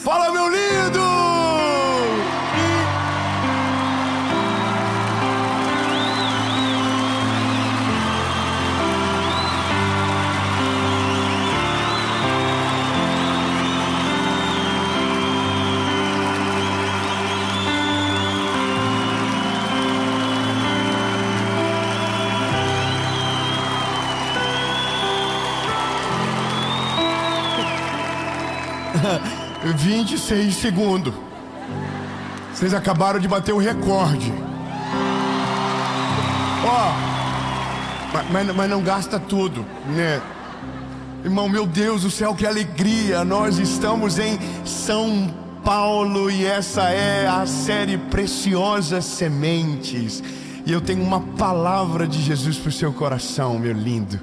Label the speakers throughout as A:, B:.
A: Fala, meu lindo! E 26 segundos. Vocês acabaram de bater o recorde. Mas não gasta tudo, né? Irmão, meu Deus do céu, que alegria! Nós estamos em São Paulo e essa é a série Preciosas Sementes. E eu tenho uma palavra de Jesus para o seu coração, meu lindo.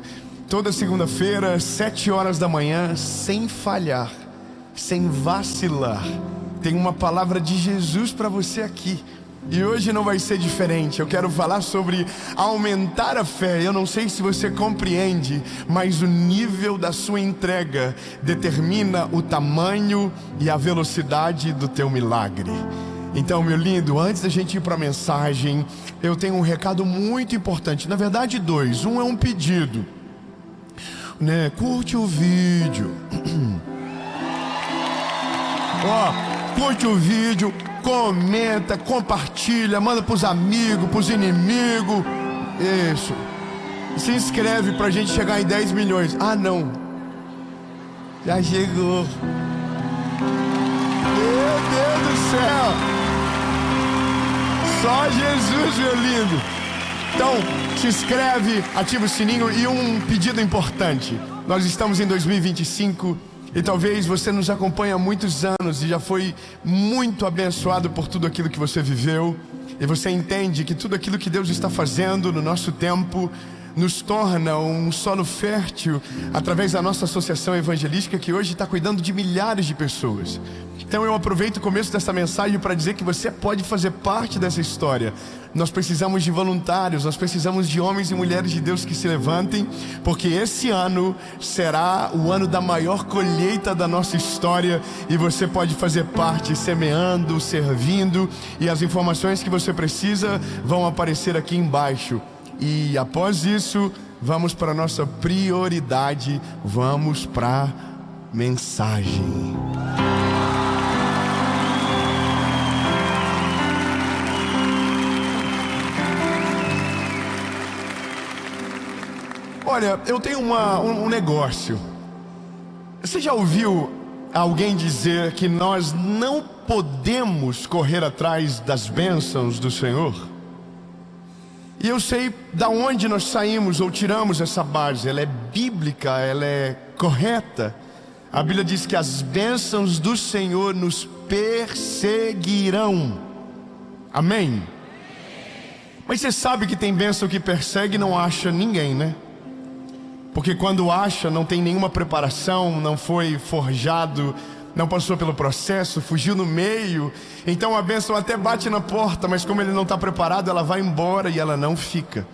A: Toda segunda-feira, 7 horas da manhã, sem falhar, sem vacilar, tem uma palavra de Jesus para você aqui. E hoje não vai ser diferente. Eu quero falar sobre aumentar a fé. Eu não sei se você compreende, mas o nível da sua entrega determina o tamanho e a velocidade do teu milagre. Então, meu lindo, antes da gente ir para a mensagem, eu tenho um recado muito importante. Na verdade, 2. Um é um pedido, né? Curte o vídeo. Curte o vídeo, comenta, compartilha, manda pros amigos, pros inimigos. Isso. Se inscreve pra gente chegar em 10 milhões. Ah, não. Já chegou. Meu Deus do céu. Só Jesus, meu lindo. Então, se inscreve, ativa o sininho. E um pedido importante. Nós estamos em 2025. E talvez você nos acompanhe há muitos anos e já foi muito abençoado por tudo aquilo que você viveu. E você entende que tudo aquilo que Deus está fazendo no nosso tempo nos torna um solo fértil através da nossa associação evangelística, que hoje está cuidando de milhares de pessoas. Então eu aproveito o começo dessa mensagem para dizer que você pode fazer parte dessa história. Nós precisamos de voluntários, nós precisamos de homens e mulheres de Deus que se levantem, porque esse ano será o ano da maior colheita da nossa história e você pode fazer parte semeando, servindo, e as informações que você precisa vão aparecer aqui embaixo. E após isso, vamos para a nossa prioridade, vamos para a mensagem. Olha, eu tenho um negócio. Você já ouviu alguém dizer que nós não podemos correr atrás das bênçãos do Senhor? E eu sei da onde nós saímos ou tiramos essa base. Ela é bíblica, ela é correta. A Bíblia diz que as bênçãos do Senhor nos perseguirão. Amém? Mas você sabe que tem bênção que persegue e não acha ninguém, né? Porque quando acha, não tem nenhuma preparação, não foi forjado, não passou pelo processo, fugiu no meio. Então a bênção até bate na porta, mas como ele não está preparado, ela vai embora e ela não fica.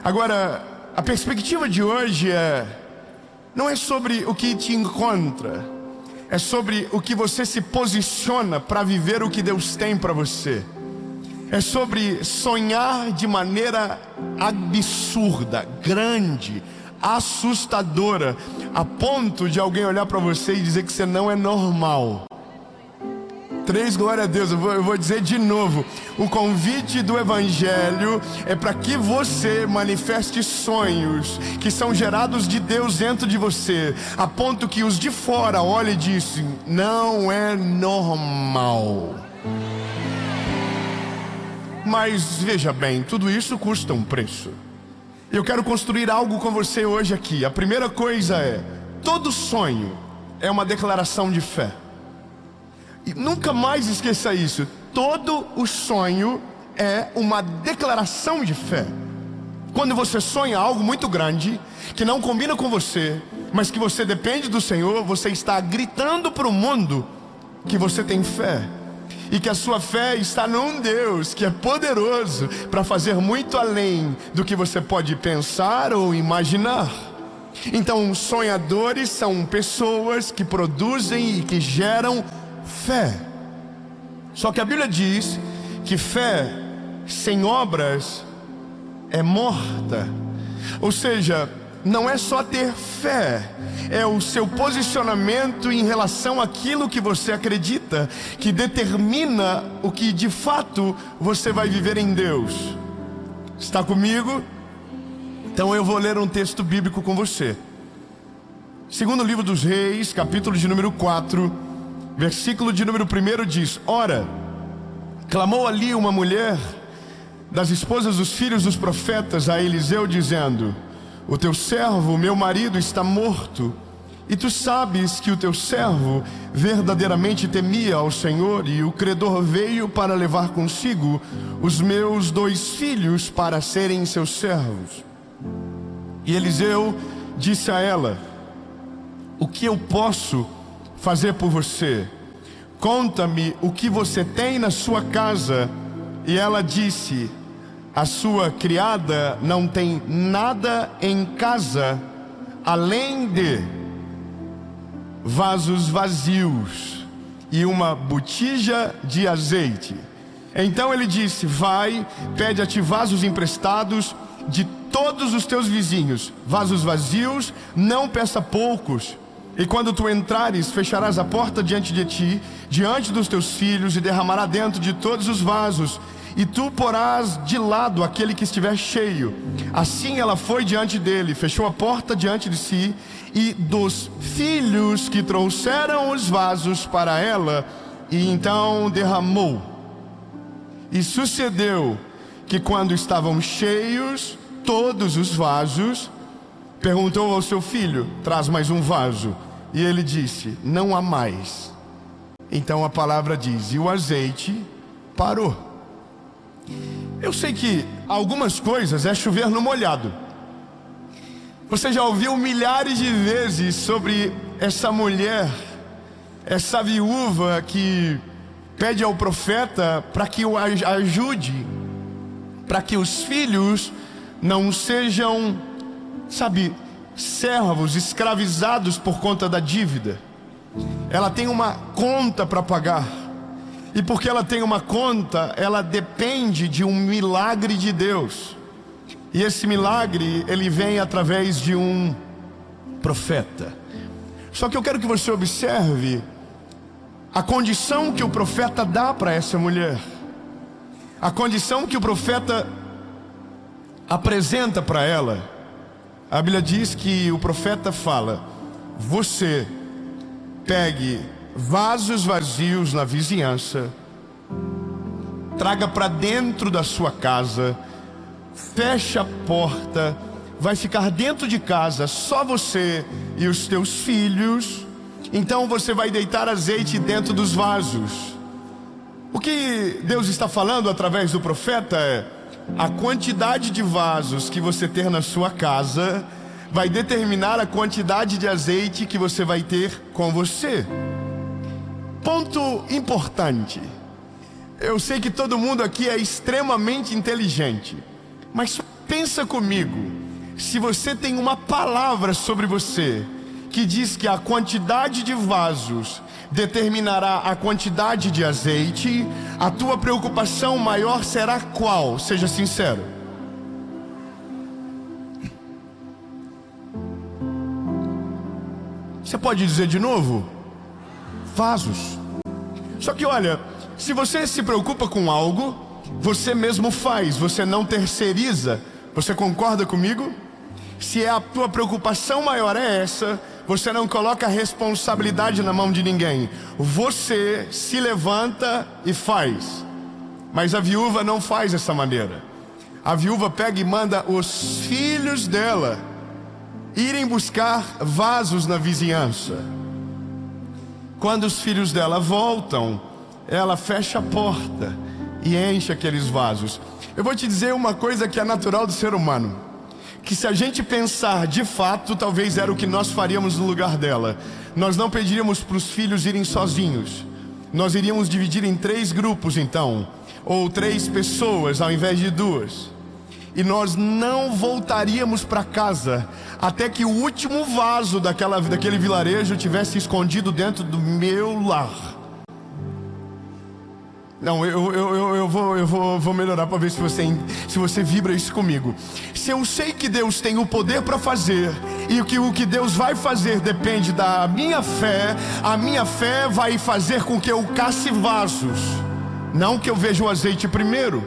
A: Agora, a perspectiva de hoje não é sobre o que te encontra, é sobre o que você se posiciona para viver o que Deus tem para você. É sobre sonhar de maneira absurda, grande, assustadora, a ponto de alguém olhar para você e dizer que você não é normal. 3, glória a Deus. Eu vou dizer de novo. O convite do Evangelho é para que você manifeste sonhos que são gerados de Deus dentro de você, a ponto que os de fora olhem e dizem: não é normal. Mas veja bem, tudo isso custa um preço. Eu quero construir algo com você hoje aqui. A primeira coisa é: todo sonho é uma declaração de fé. E nunca mais esqueça isso. Todo o sonho é uma declaração de fé. Quando você sonha algo muito grande, que não combina com você, mas que você depende do Senhor, você está gritando para o mundo que você tem fé. E que a sua fé está num Deus que é poderoso para fazer muito além do que você pode pensar ou imaginar. Então, sonhadores são pessoas que produzem e que geram fé. Só que a Bíblia diz que fé sem obras é morta. Ou seja, não é só ter fé, é o seu posicionamento em relação àquilo que você acredita, que determina o que de fato você vai viver em Deus. Está comigo? Então eu vou ler um texto bíblico com você. Segundo livro dos Reis, capítulo de número 4, versículo de número 1 diz: Ora, clamou ali uma mulher das esposas dos filhos dos profetas a Eliseu, dizendo: O teu servo, meu marido, está morto, e tu sabes que o teu servo verdadeiramente temia ao Senhor, e o credor veio para levar consigo os meus 2 filhos para serem seus servos. E Eliseu disse a ela: O que eu posso fazer por você? Conta-me o que você tem na sua casa. E ela disse: A sua criada não tem nada em casa, além de vasos vazios e uma botija de azeite. Então ele disse: Vai, pede a ti vasos emprestados de todos os teus vizinhos, vasos vazios, não peça poucos. E quando tu entrares, fecharás a porta diante de ti, diante dos teus filhos, e derramará dentro de todos os vasos, e tu porás de lado aquele que estiver cheio. Assim ela foi diante dele, fechou a porta diante de si, e dos filhos que trouxeram os vasos para ela, e então derramou. E sucedeu que quando estavam cheios todos os vasos, perguntou ao seu filho: Traz mais um vaso. E ele disse: Não há mais. Então a palavra diz: E o azeite parou. Eu sei que algumas coisas é chover no molhado. Você já ouviu milhares de vezes sobre essa mulher, essa viúva que pede ao profeta para que o ajude, para que os filhos não sejam, servos, escravizados por conta da dívida. Ela tem uma conta para pagar. E porque ela tem uma conta, ela depende de um milagre de Deus. E esse milagre, ele vem através de um profeta. Só que eu quero que você observe a condição que o profeta dá para essa mulher. A condição que o profeta apresenta para ela. A Bíblia diz que o profeta fala: Você pegue vasos vazios na vizinhança, traga para dentro da sua casa, fecha a porta, vai ficar dentro de casa só você e os teus filhos. Então você vai deitar azeite dentro dos vasos. O que Deus está falando através do profeta é: a quantidade de vasos que você ter na sua casa vai determinar a quantidade de azeite que você vai ter com você. Ponto importante. Eu sei que todo mundo aqui é extremamente inteligente, mas pensa comigo: se você tem uma palavra sobre você que diz que a quantidade de vasos determinará a quantidade de azeite, a tua preocupação maior será qual? Seja sincero. Você pode dizer de novo? Vasos. Só que olha, se você se preocupa com algo, você mesmo faz, você não terceiriza. Você concorda comigo? Se a tua preocupação maior é essa, você não coloca a responsabilidade na mão de ninguém. Você se levanta e faz. Mas a viúva não faz dessa maneira. A viúva pega e manda os filhos dela irem buscar vasos na vizinhança. Quando os filhos dela voltam, ela fecha a porta e enche aqueles vasos. Eu vou te dizer uma coisa que é natural do ser humano, que se a gente pensar de fato, talvez era o que nós faríamos no lugar dela. Nós não pediríamos para os filhos irem sozinhos. Nós iríamos dividir em 3 grupos então, ou 3 pessoas ao invés de 2. e nós não voltaríamos para casa até que o último vaso daquele vilarejo tivesse escondido dentro do meu lar. Não, eu vou melhorar para ver se você vibra isso comigo. Se eu sei que Deus tem o poder para fazer, e que o que Deus vai fazer depende da minha fé, a minha fé vai fazer com que eu casse vasos, não que eu veja o azeite primeiro.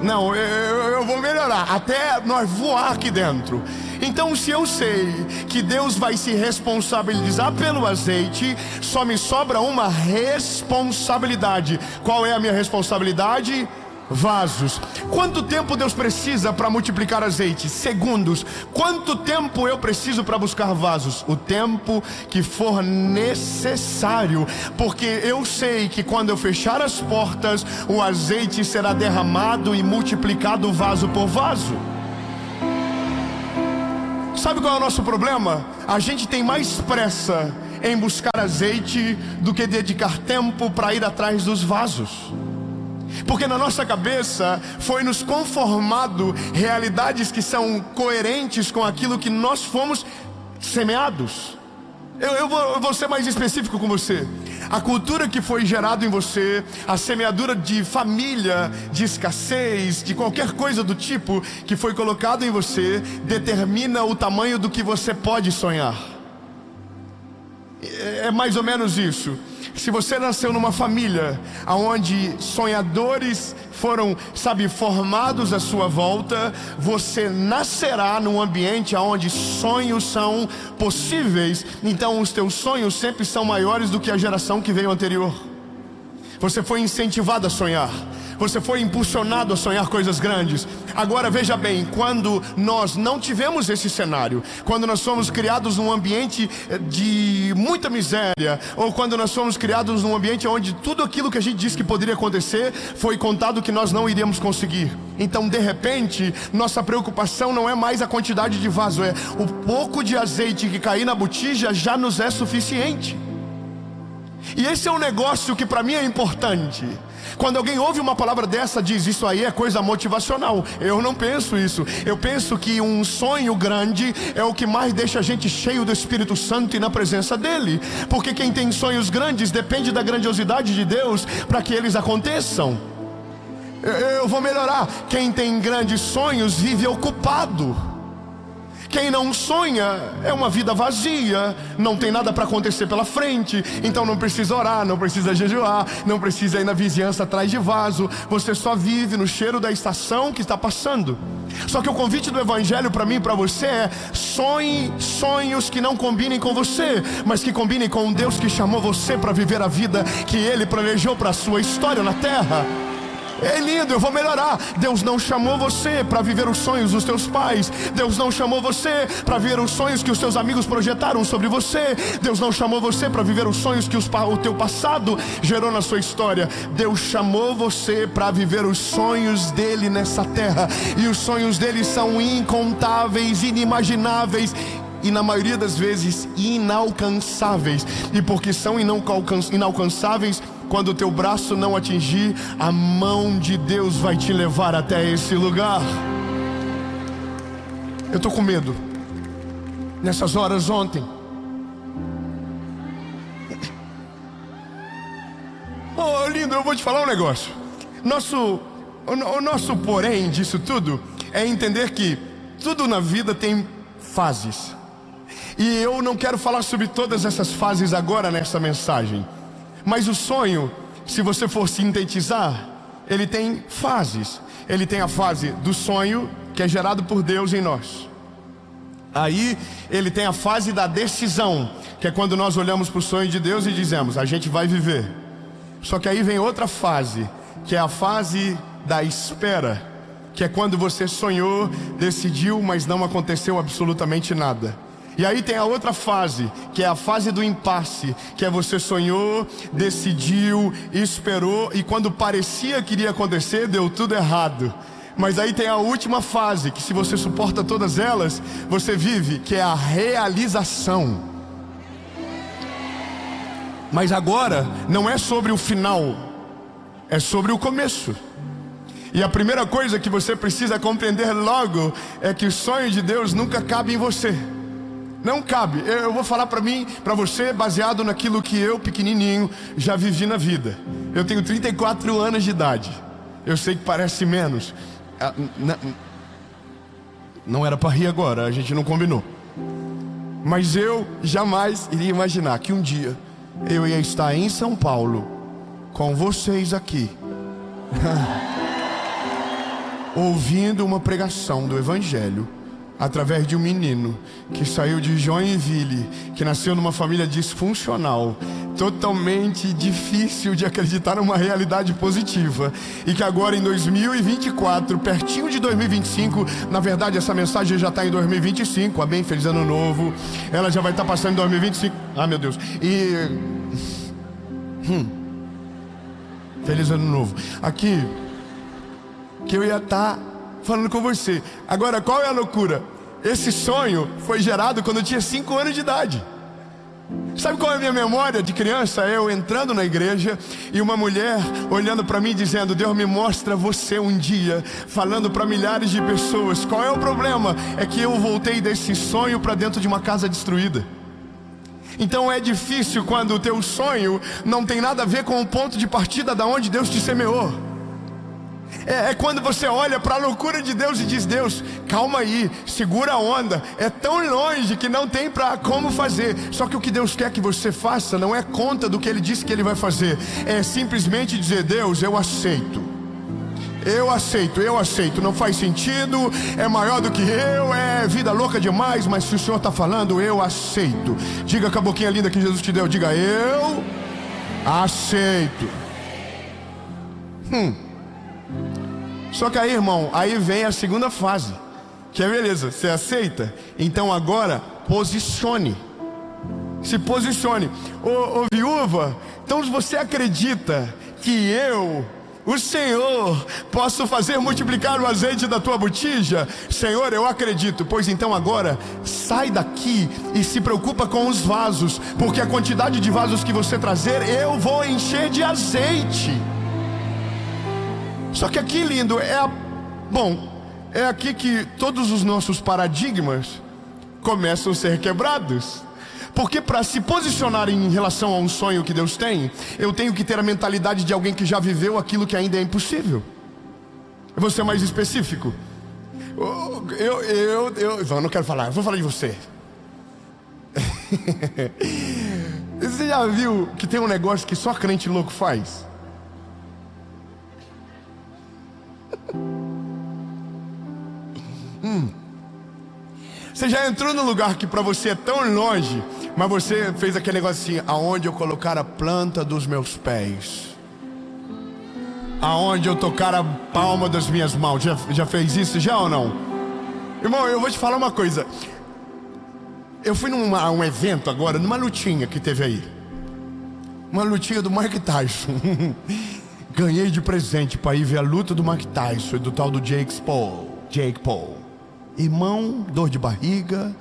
A: Não, eu vou melhorar, até nós voar aqui dentro. Então, se eu sei que Deus vai se responsabilizar pelo azeite, só me sobra uma responsabilidade. Qual é a minha responsabilidade? Vasos. Quanto tempo Deus precisa para multiplicar azeite? Segundos. Quanto tempo eu preciso para buscar vasos? O tempo que for necessário, porque eu sei que quando eu fechar as portas, o azeite será derramado e multiplicado vaso por vaso. Sabe qual é o nosso problema? A gente tem mais pressa em buscar azeite do que dedicar tempo para ir atrás dos vasos. Porque na nossa cabeça foi nos conformado realidades que são coerentes com aquilo que nós fomos semeados. Eu vou ser mais específico com você. A cultura que foi gerada em você, a semeadura de família, de escassez, de qualquer coisa do tipo que foi colocado em você, determina o tamanho do que você pode sonhar. É mais ou menos isso. Se você nasceu numa família onde sonhadores foram, formados à sua volta, você nascerá num ambiente onde sonhos são possíveis. Então os teus sonhos sempre são maiores do que a geração que veio anterior. Você foi incentivado a sonhar, você foi impulsionado a sonhar coisas grandes. Agora veja bem, quando nós não tivemos esse cenário, quando nós fomos criados num ambiente de muita miséria, ou quando nós fomos criados num ambiente onde tudo aquilo que a gente disse que poderia acontecer, foi contado que nós não iríamos conseguir. Então de repente, nossa preocupação não é mais a quantidade de vaso, é o pouco de azeite que cair na botija já nos é suficiente. E esse é um negócio que para mim é importante. Quando alguém ouve uma palavra dessa, diz: isso aí é coisa motivacional. Eu não penso isso. Eu penso que um sonho grande é o que mais deixa a gente cheio do Espírito Santo e na presença dele. Porque quem tem sonhos grandes depende da grandiosidade de Deus para que eles aconteçam. Eu vou melhorar. Quem tem grandes sonhos vive ocupado. Quem não sonha é uma vida vazia, não tem nada para acontecer pela frente. Então não precisa orar, não precisa jejuar, não precisa ir na vizinhança atrás de vaso. Você só vive no cheiro da estação que está passando. Só que o convite do Evangelho para mim e para você é: sonhe sonhos que não combinem com você, mas que combinem com o Deus que chamou você para viver a vida que Ele planejou para a sua história na terra. É lindo, eu vou melhorar. Deus não chamou você para viver os sonhos dos teus pais. Deus não chamou você para viver os sonhos que os teus amigos projetaram sobre você. Deus não chamou você para viver os sonhos que o teu passado gerou na sua história. Deus chamou você para viver os sonhos dele nessa terra. E os sonhos dele são incontáveis, inimagináveis e na maioria das vezes inalcançáveis. E porque são inalcançáveis, quando o teu braço não atingir, a mão de Deus vai te levar até esse lugar. Eu estou com medo. Nessas horas ontem, oh lindo, eu vou te falar um negócio. O nosso porém disso tudo é entender que tudo na vida tem fases. E eu não quero falar sobre todas essas fases agora nessa mensagem. Mas o sonho, se você for sintetizar, ele tem fases. Ele tem a fase do sonho, que é gerado por Deus em nós. Aí ele tem a fase da decisão, que é quando nós olhamos para o sonho de Deus e dizemos: a gente vai viver. Só que aí vem outra fase, que é a fase da espera, que é quando você sonhou, decidiu, mas não aconteceu absolutamente nada. E aí tem a outra fase, que é a fase do impasse, que é você sonhou, decidiu, esperou, e quando parecia que iria acontecer, deu tudo errado. Mas aí tem a última fase, que se você suporta todas elas, você vive, que é a realização. Mas agora não é sobre o final, é sobre o começo. E a primeira coisa que você precisa compreender logo é que o sonho de Deus nunca cabe em você. Não cabe. Eu vou falar para mim, para você, baseado naquilo que eu, pequenininho, já vivi na vida. Eu tenho 34 anos de idade. Eu sei que parece menos. Não era para rir agora, a gente não combinou. Mas eu jamais iria imaginar que um dia eu ia estar em São Paulo com vocês aqui ouvindo uma pregação do Evangelho através de um menino que saiu de Joinville, que nasceu numa família disfuncional, totalmente difícil de acreditar numa realidade positiva, e que agora em 2024, pertinho de 2025, na verdade essa mensagem já está em 2025, amém, feliz ano novo, ela já vai estar passando em 2025, meu Deus, feliz ano novo, aqui, que eu ia estar falando com você. Agora, qual é a loucura? Esse sonho foi gerado quando eu tinha 5 anos de idade. Sabe qual é a minha memória de criança? Eu entrando na igreja e uma mulher olhando para mim dizendo: Deus me mostra você um dia, falando para milhares de pessoas. Qual é o problema? É que eu voltei desse sonho para dentro de uma casa destruída. Então é difícil quando o teu sonho não tem nada a ver com o ponto de partida da onde Deus te semeou. É quando você olha para a loucura de Deus e diz: Deus, calma aí, segura a onda, é tão longe que não tem para como fazer. Só que o que Deus quer que você faça não é conta do que Ele disse que Ele vai fazer, é simplesmente dizer: Deus, eu aceito, não faz sentido, é maior do que eu, é vida louca demais, mas se o Senhor está falando, eu aceito. Diga com a boquinha linda que Jesus te deu, diga: eu aceito. Só que aí, irmão, aí vem a segunda fase, que é beleza, você aceita? Então agora, se posicione. Ô viúva, então se você acredita que eu, o Senhor, posso fazer multiplicar o azeite da tua botija? Senhor, eu acredito. Pois então agora, sai daqui e se preocupa com os vasos, porque a quantidade de vasos que você trazer, eu vou encher de azeite. Só que aqui, lindo, é aqui que todos os nossos paradigmas começam a ser quebrados. Porque para se posicionar em relação a um sonho que Deus tem, eu tenho que ter a mentalidade de alguém que já viveu aquilo que ainda é impossível. Eu vou ser mais específico. Eu não quero falar, eu vou falar de você. Você já viu que tem um negócio que só crente louco faz? Você já entrou num lugar que para você é tão longe, mas você fez aquele negócio assim: aonde eu colocar a planta dos meus pés, aonde eu tocar a palma das minhas mãos. Já fez isso já ou não? Irmão, eu vou te falar uma coisa. Eu fui um evento agora, numa lutinha que teve aí, uma lutinha do Mike Tyson. Ganhei de presente para ir ver a luta do Mike Tyson e do tal do Jake Paul. Irmão, dor de barriga,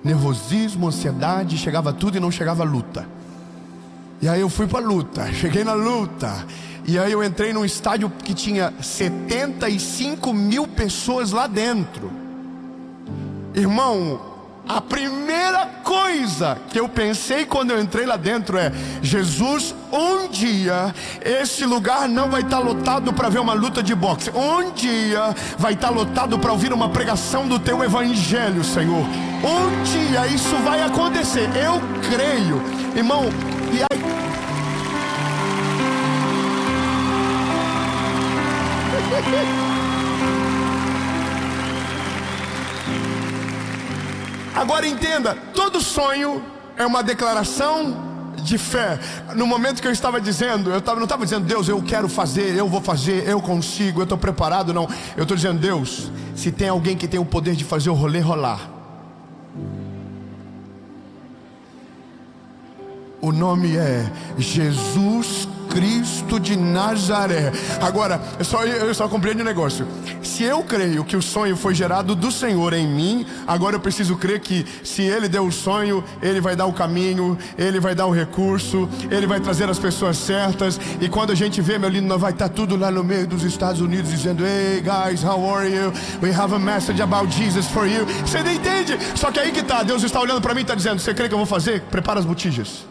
A: nervosismo, ansiedade, chegava tudo e não chegava a luta. E aí eu fui para a luta, cheguei na luta, e aí eu entrei num estádio que tinha 75 mil pessoas lá dentro. Irmão, a primeira coisa que eu pensei quando eu entrei lá dentro é: Jesus, um dia esse lugar não vai estar lotado para ver uma luta de boxe. Um dia vai estar lotado para ouvir uma pregação do teu evangelho, Senhor. Um dia isso vai acontecer, eu creio, irmão. E aí, agora entenda, todo sonho é uma declaração de fé. No momento que eu estava dizendo, não estava dizendo: Deus, eu quero fazer, eu vou fazer, eu consigo, eu estou preparado. Não, eu estou dizendo: Deus, se tem alguém que tem o poder de fazer o rolê rolar, o nome é Jesus Cristo de Nazaré. Agora, eu só compreendo um negócio. Se eu creio que o sonho foi gerado do Senhor em mim, agora eu preciso crer que se Ele deu o sonho, Ele vai dar o caminho, Ele vai dar o recurso, Ele vai trazer as pessoas certas. E quando a gente vê, meu lindo, nós vai estar tudo lá no meio dos Estados Unidos dizendo: Hey guys, how are you? We have a message about Jesus for you. Você não entende? Só que aí que tá, Deus está olhando para mim e está dizendo: você crê que eu vou fazer? Prepara as botijas.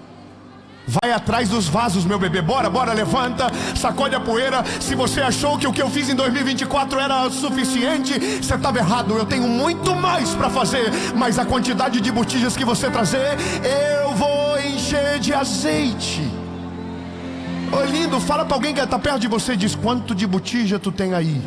A: Vai atrás dos vasos, meu bebê. Bora, levanta, sacode a poeira. Se você achou que o que eu fiz em 2024 era suficiente, você estava errado. Eu tenho muito mais para fazer. Mas a quantidade de botijas que você trazer, eu vou encher de azeite. Ô lindo, fala para alguém que está perto de você e diz: quanto de botija tu tem aí?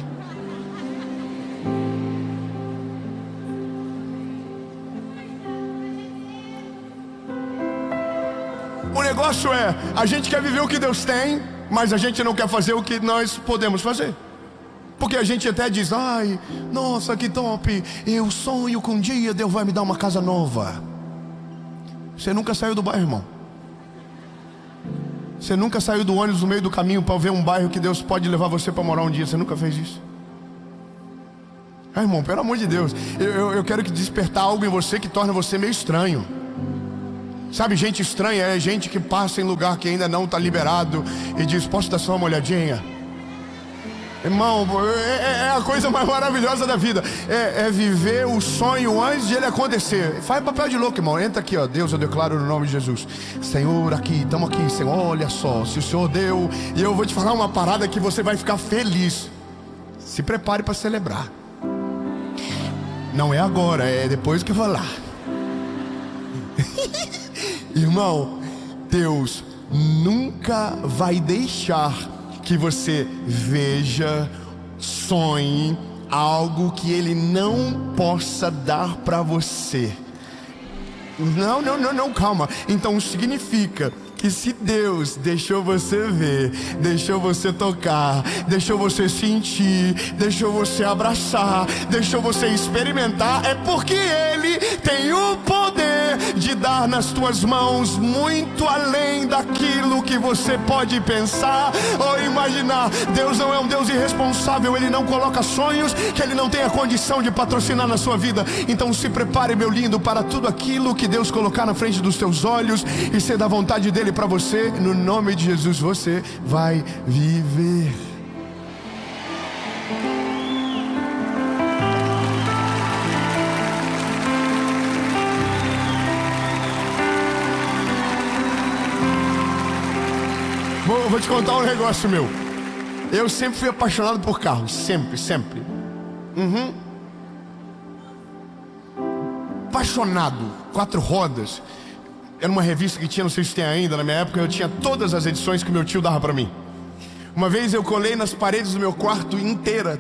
A: O negócio é, a gente quer viver o que Deus tem, mas a gente não quer fazer o que nós podemos fazer. Porque a gente até diz: ai, nossa, que top, eu sonho que um dia Deus vai me dar uma casa nova. Você nunca saiu do bairro, irmão. Você nunca saiu do ônibus no meio do caminho para ver um bairro que Deus pode levar você para morar um dia. Você nunca fez isso. Irmão, pelo amor de Deus, eu quero que despertar algo em você que torna você meio estranho. Sabe, gente estranha é gente que passa em lugar que ainda não está liberado e diz: posso dar só uma olhadinha? Irmão, é a coisa mais maravilhosa da vida. É viver o sonho antes de ele acontecer. Faz papel de louco, irmão. Entra aqui, ó. Deus, eu declaro no nome de Jesus: Senhor, aqui, estamos aqui, Senhor. Olha só, se o Senhor deu, e eu vou te falar uma parada que você vai ficar feliz. Se prepare para celebrar. Não é agora, é depois que eu vou lá. Irmão, Deus nunca vai deixar que você veja, sonhe algo que Ele não possa dar para você. Não, calma. Então significa que se Deus deixou você ver, deixou você tocar, deixou você sentir, deixou você abraçar, deixou você experimentar, é porque Ele tem o poder de dar nas tuas mãos muito além daquilo que você pode pensar ou imaginar. Deus não é um Deus irresponsável. Ele não coloca sonhos que Ele não tem a condição de patrocinar na sua vida. Então se prepare, meu lindo, para tudo aquilo que Deus colocar na frente dos teus olhos e ser da vontade dEle para você. No nome de Jesus você vai viver. Vou te contar um negócio meu. Eu sempre fui apaixonado por carros. Sempre. Apaixonado. 4 rodas. Era uma revista que tinha, não sei se tem ainda, na minha época eu tinha todas as edições que meu tio dava pra mim. Uma vez eu colei nas paredes do meu quarto inteira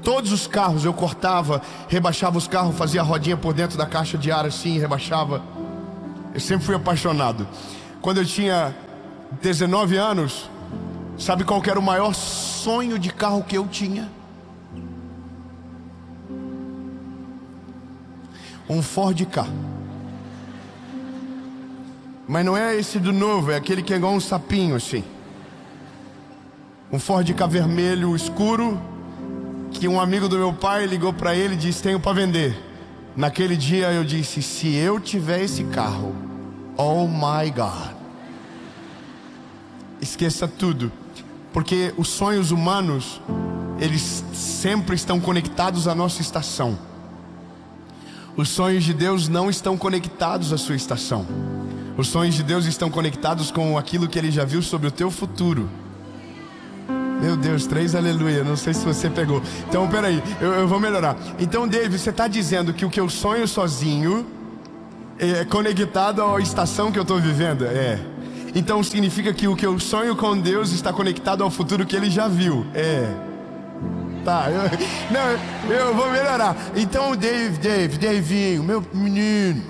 A: todos os carros. Eu cortava, rebaixava os carros, fazia a rodinha por dentro da caixa de ar assim, rebaixava. Eu sempre fui apaixonado. Quando eu tinha 19 anos, sabe qual que era o maior sonho de carro que eu tinha? Um Ford Ka. Mas não é esse do novo, é aquele que é igual um sapinho assim. Um Ford Ka vermelho escuro, que um amigo do meu pai ligou para ele e disse: tenho para vender. Naquele dia eu disse: se eu tiver esse carro, oh my God, esqueça tudo. Porque os sonhos humanos, eles sempre estão conectados à nossa estação. Os sonhos de Deus não estão conectados à sua estação. Os sonhos de Deus estão conectados com aquilo que Ele já viu sobre o teu futuro. Meu Deus, 3 aleluia, não sei se você pegou. Então peraí, eu vou melhorar. Então David, você está dizendo que o que eu sonho sozinho é conectado à estação que eu estou vivendo? É. Então significa que o que eu sonho com Deus está conectado ao futuro que Ele já viu? É. Tá, eu vou melhorar. Então David, meu menino,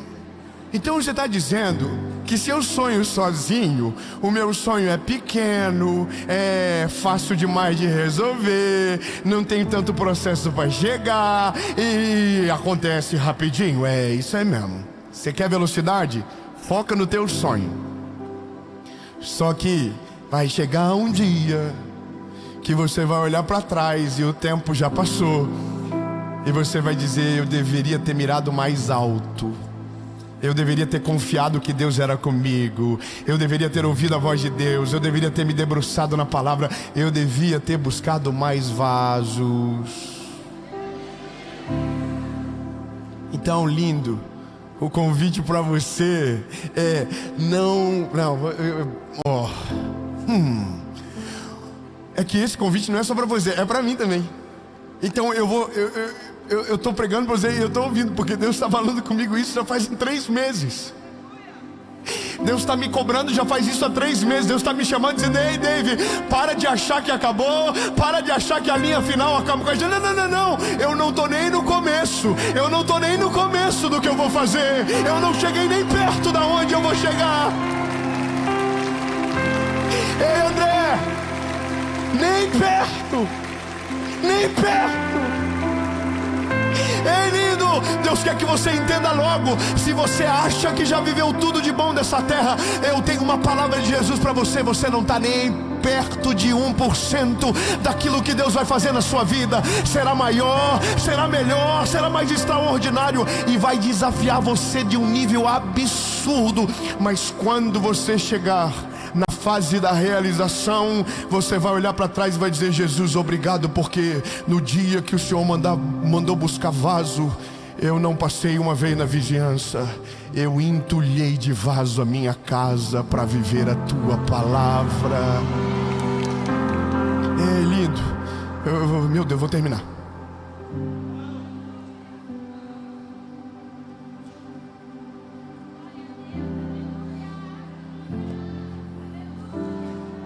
A: então você está dizendo que se eu sonho sozinho, o meu sonho é pequeno, é fácil demais de resolver, não tem tanto processo para chegar e acontece rapidinho. É isso aí mesmo. Você quer velocidade? Foca no teu sonho. Só que Vai chegar um dia que você vai olhar para trás e o tempo já passou, e você vai dizer: eu deveria ter mirado mais alto, eu deveria ter confiado que Deus era comigo, eu deveria ter ouvido a voz de Deus, eu deveria ter me debruçado na palavra, eu devia ter buscado mais vasos. Então, lindo, o convite para você é é que esse convite não é só para você, é para mim também. Então eu estou pregando para você e eu estou ouvindo, porque Deus está falando comigo isso já faz 3 meses. Deus está me cobrando já faz isso há 3 meses. Deus está me chamando dizendo: ei, David, para de achar que acabou, para de achar que a linha final acaba com a gente. Não, eu não estou nem no começo, eu não estou nem no começo do que eu vou fazer, eu não cheguei nem perto da onde eu vou chegar. Ei, André, nem perto, nem perto. Ei, lindo, Deus quer que você entenda logo. Se você acha que já viveu tudo de bom dessa terra, eu tenho uma palavra de Jesus para você: você não está nem perto de 1% daquilo que Deus vai fazer na sua vida. Será maior, será melhor, será mais extraordinário e vai desafiar você de um nível absurdo. Mas quando você chegar na fase da realização, você vai olhar para trás e vai dizer: Jesus, obrigado, porque no dia que o Senhor mandou buscar vaso, eu não passei uma vez na vizinhança, eu entulhei de vaso a minha casa para viver a tua palavra. É lindo. Meu Deus, vou terminar.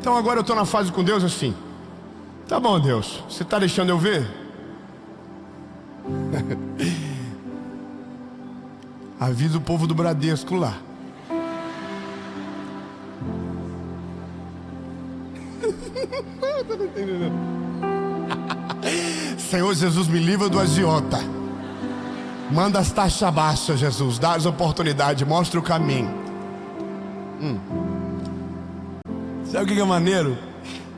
A: Então agora eu estou na fase com Deus assim: tá bom, Deus, você está deixando eu ver? Avisa o povo do Bradesco lá. Senhor Jesus, me livra do agiota. Manda as taxas baixas, Jesus. Dá as oportunidades, mostra o caminho. Sabe o que é maneiro?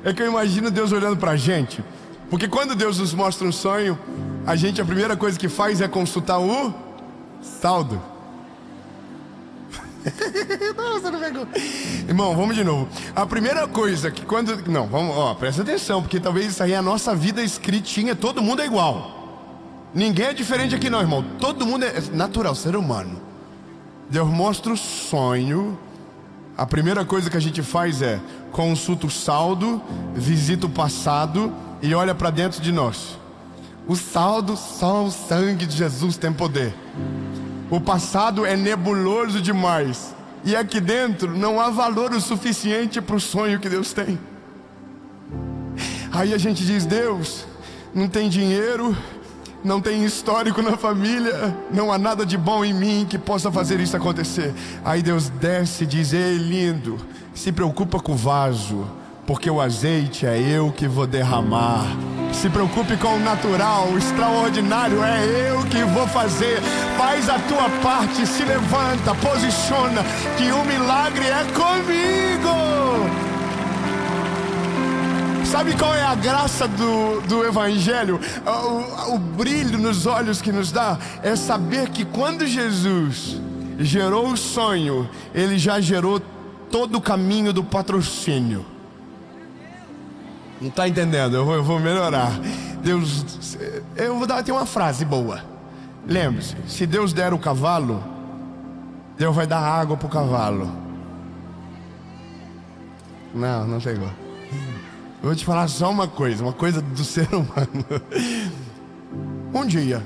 A: É que eu imagino Deus olhando pra gente. Porque quando Deus nos mostra um sonho, a primeira coisa que faz é consultar o saldo. Não, você não pegou. Irmão, vamos de novo. A primeira coisa que quando... Não, vamos, presta atenção, porque talvez isso aí é a nossa vida escritinha. Todo mundo é igual. Ninguém é diferente aqui não, irmão. Todo mundo é natural, ser humano. Deus mostra o sonho. A primeira coisa que a gente faz é consulta o saldo, visita o passado e olha para dentro de nós. O saldo, só o sangue de Jesus tem poder. O passado é nebuloso demais, e aqui dentro não há valor o suficiente para o sonho que Deus tem. Aí a gente diz: Deus, não tem dinheiro, não tem histórico na família, não há nada de bom em mim que possa fazer isso acontecer. Aí Deus desce e diz: ei, lindo, se preocupa com o vaso, porque o azeite é eu que vou derramar. Se preocupe com o natural, o extraordinário é eu que vou fazer. Faz a tua parte, se levanta, posiciona, que o milagre é comigo. Sabe qual é a graça do Evangelho? O brilho nos olhos que nos dá é saber que quando Jesus gerou o sonho, Ele já gerou todo o caminho do patrocínio. Não está entendendo? Eu vou melhorar. Deus, tem uma frase boa. Lembre-se, se Deus der o cavalo, Deus vai dar água para o cavalo. Não chegou. Eu vou te falar só uma coisa do ser humano. Um dia,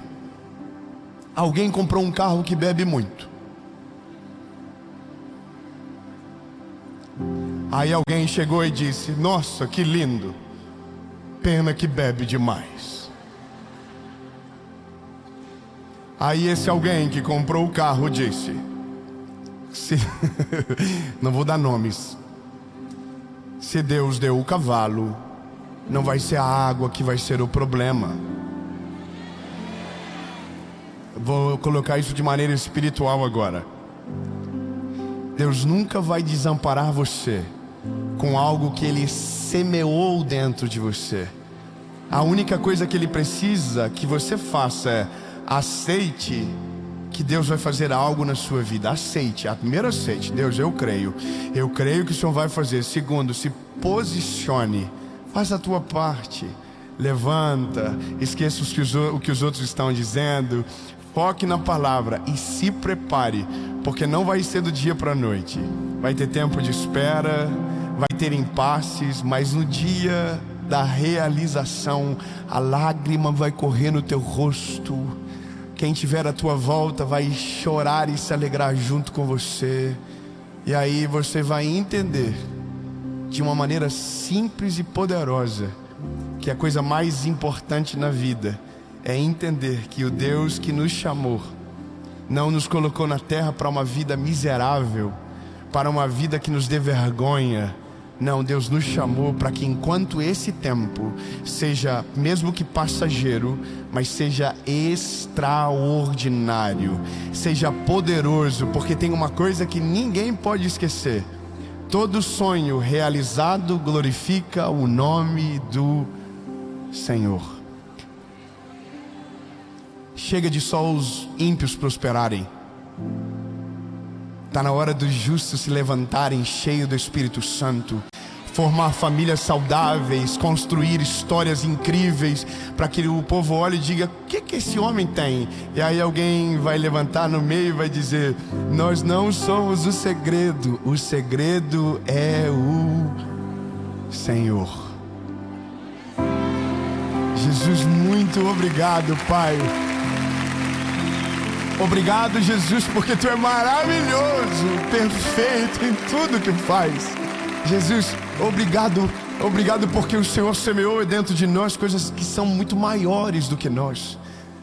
A: alguém comprou um carro que bebe muito. Aí alguém chegou e disse: nossa, que lindo, pena que bebe demais. Aí esse alguém que comprou o carro disse: não vou dar nomes, se Deus deu o cavalo, não vai ser a água que vai ser o problema. Vou colocar isso de maneira espiritual agora. Deus nunca vai desamparar você com algo que Ele semeou dentro de você. A única coisa que Ele precisa que você faça é aceite que Deus vai fazer algo na sua vida. Aceite, primeiro aceite. Deus, eu creio que o Senhor vai fazer. Segundo, se posicione, faça a tua parte, levanta, esqueça o que os outros estão dizendo, foque na palavra e se prepare, porque não vai ser do dia para a noite. Vai ter tempo de espera, vai ter impasses, mas no dia da realização, a lágrima vai correr no teu rosto. Quem tiver à tua volta vai chorar e se alegrar junto com você. E aí você vai entender, de uma maneira simples e poderosa, que a coisa mais importante na vida é entender que o Deus que nos chamou não nos colocou na terra para uma vida miserável, para uma vida que nos dê vergonha. Não, Deus nos chamou para que enquanto esse tempo seja, mesmo que passageiro, mas seja extraordinário, seja poderoso, porque tem uma coisa que ninguém pode esquecer: todo sonho realizado glorifica o nome do Senhor. Chega de só os ímpios prosperarem. Está na hora dos justos se levantarem cheios do Espírito Santo, formar famílias saudáveis, construir histórias incríveis, para que o povo olhe e diga: o que esse homem tem? E aí alguém vai levantar no meio e vai dizer: nós não somos o segredo é o Senhor. Jesus, muito obrigado, Pai. Obrigado, Jesus, porque Tu é maravilhoso, perfeito em tudo que faz. Jesus, obrigado porque o Senhor semeou dentro de nós coisas que são muito maiores do que nós.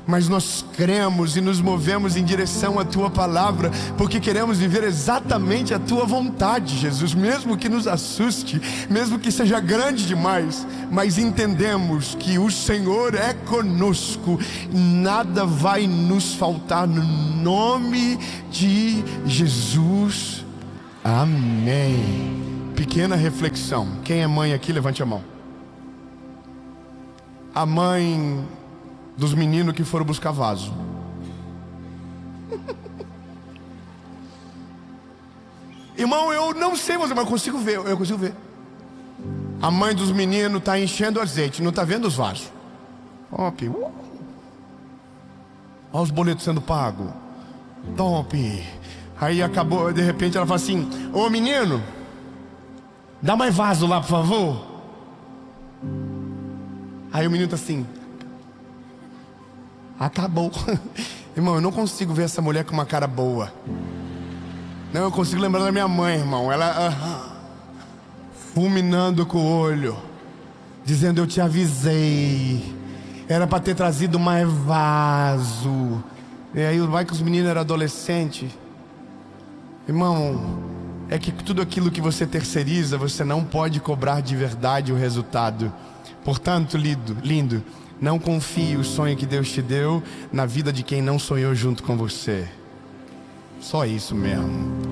A: Mas nós cremos e nos movemos em direção à Tua palavra, porque queremos viver exatamente a Tua vontade, Jesus. Mesmo que nos assuste, mesmo que seja grande demais, mas entendemos que o Senhor é conosco, nada vai nos faltar, no nome de Jesus, amém. Pequena reflexão: quem é mãe aqui, levante a mão. A mãe dos meninos que foram buscar vaso. Irmão, eu não sei você, mas eu consigo ver. A mãe dos meninos está enchendo azeite, não está vendo os vasos. Top. Olha os boletos sendo pagos. Top. Aí acabou, de repente ela fala assim: ô menino, dá mais vaso lá, por favor. Aí o menino está assim: acabou. Irmão, eu não consigo ver essa mulher com uma cara boa. Não, eu consigo lembrar da minha mãe, irmão. Ela fulminando com o olho, dizendo: eu te avisei, era para ter trazido mais vaso. E aí vai que os meninos eram adolescentes. Irmão, é que tudo aquilo que você terceiriza, você não pode cobrar de verdade o resultado. Portanto, lindo, não confie o sonho que Deus te deu na vida de quem não sonhou junto com você. Só isso mesmo.